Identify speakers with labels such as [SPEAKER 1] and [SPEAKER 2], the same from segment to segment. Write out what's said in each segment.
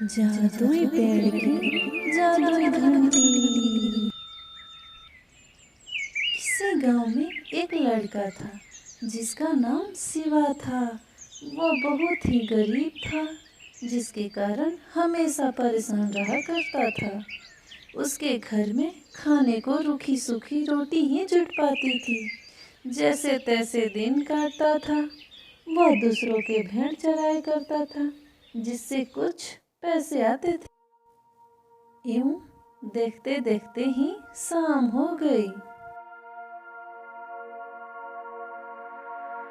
[SPEAKER 1] जादुई पेड़ की जादुई घंटी। किसी गांव में एक लड़का था जिसका नाम शिवा था। वो बहुत ही गरीब था, जिसके कारण हमेशा परेशान रहा करता था। उसके घर में खाने को रूखी सूखी रोटी ही जुट पाती थी। जैसे तैसे दिन काटता था। वह दूसरों के भेड़ चराया करता था, जिससे कुछ पैसे आते थे। यूं देखते देखते ही शाम हो गई।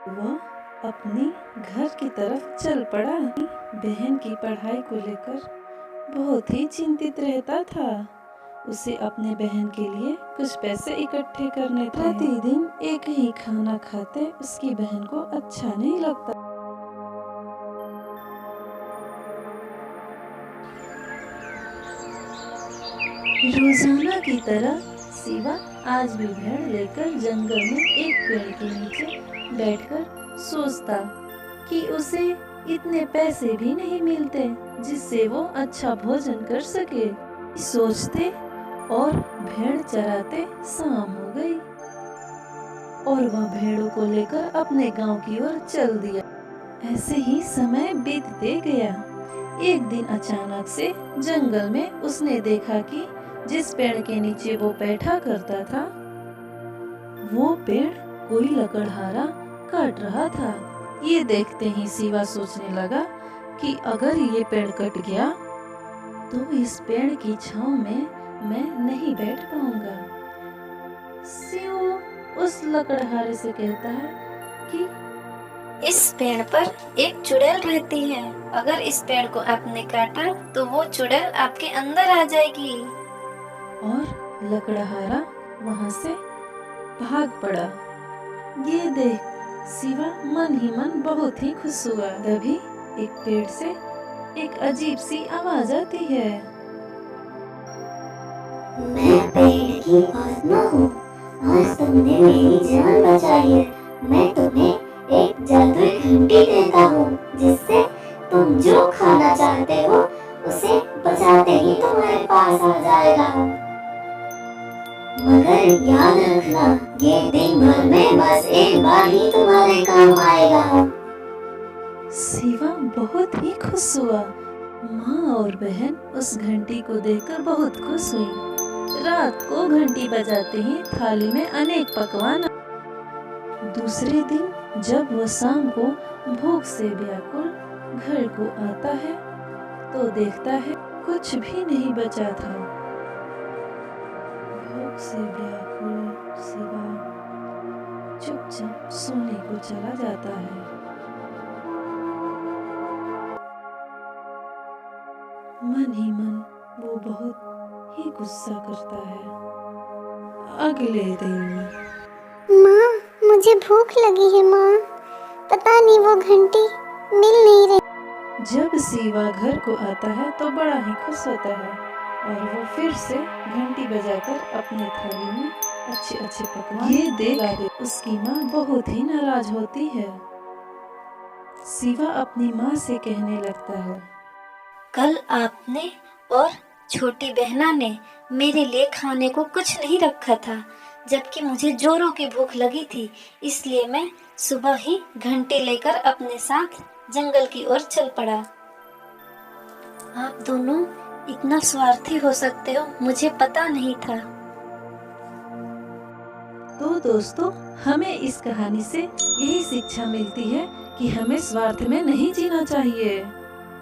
[SPEAKER 1] वह अपनी घर की तरफ चल पड़ा। बहन की पढ़ाई को लेकर बहुत ही चिंतित रहता था। उसे अपने बहन के लिए कुछ पैसे इकट्ठे करने थे। प्रतिदिन एक ही खाना खाते उसकी बहन को अच्छा नहीं लगता। रोजाना की तरह शिवा आज भी भेड़ लेकर जंगल में एक पेड़ के नीचे बैठकर सोचता कि उसे इतने पैसे भी नहीं मिलते जिससे वो अच्छा भोजन कर सके। सोचते और भेड़ चराते शाम हो गई और वह भेड़ों को लेकर अपने गांव की ओर चल दिया। ऐसे ही समय बीतते गया। एक दिन अचानक से जंगल में उसने देखा कि जिस पेड़ के नीचे वो बैठा करता था, वो पेड़ कोई लकड़हारा काट रहा था। ये देखते ही शिवा सोचने लगा कि अगर ये पेड़ कट गया तो इस पेड़ की छांव में मैं नहीं बैठ पाऊंगा। शिव उस लकड़हारे से कहता है कि
[SPEAKER 2] इस पेड़ पर एक चुड़ैल रहती है। अगर इस पेड़ को आपने काटा तो वो चुड़ैल आपके अंदर आ जाएगी।
[SPEAKER 1] और लकड़हारा वहां से भाग पड़ा। ये देख शिवा मन ही मन बहुत ही खुश हुआ। तभी एक पेड़ से एक अजीब सी आवाज आती है।
[SPEAKER 3] मैं पेड़ की आत्मा हूँ। आज तुमने मेरी जान बचाई है। मैं तुम्हें एक जादुई घंटी देता हूँ, जिससे तुम जो खाना चाहते हो उसे बजाते ही तुम्हारे पास आ जाएगा। मगर याद रखना, ये दिन भर में बस एक बार ही तुम्हारे काम आएगा।
[SPEAKER 1] शिवा बहुत ही खुश हुआ। माँ और बहन उस घंटी को देखकर बहुत खुश हुई। रात को घंटी बजाते ही थाली में अनेक पकवान। दूसरे दिन जब वह शाम को भूख से व्याकुल घर को आता है तो देखता है कुछ भी नहीं बचा था। भूख से व्याकुल शिवा चुपचाप सोने को चला जाता है। मन ही मन वो बहुत ही गुस्सा करता है। अगले दिन
[SPEAKER 3] माँ, मुझे भूख लगी है माँ। पता नहीं वो घंटी मिल नहीं रही।
[SPEAKER 1] जब शिवा घर को आता है तो बड़ा ही खुश होता है और वो फिर से घंटी बजाकर अपनी थाली में अच्छे अच्छे पकवान। ये देख उसकी माँ बहुत ही नाराज होती है। शिवा अपनी माँ से कहने लगता है,
[SPEAKER 2] कल आपने और छोटी बहना ने मेरे लिए खाने को कुछ नहीं रखा था, जबकि मुझे जोरों की भूख लगी थी। इसलिए मैं सुबह ही घंटी लेकर अपने साथ जंगल की ओर चल पड़ा। आप दोनों इतना स्वार्थी हो सकते हो, मुझे पता नहीं था।
[SPEAKER 1] तो दोस्तों, हमें इस कहानी से यही शिक्षा मिलती है कि हमें स्वार्थ में नहीं जीना चाहिए।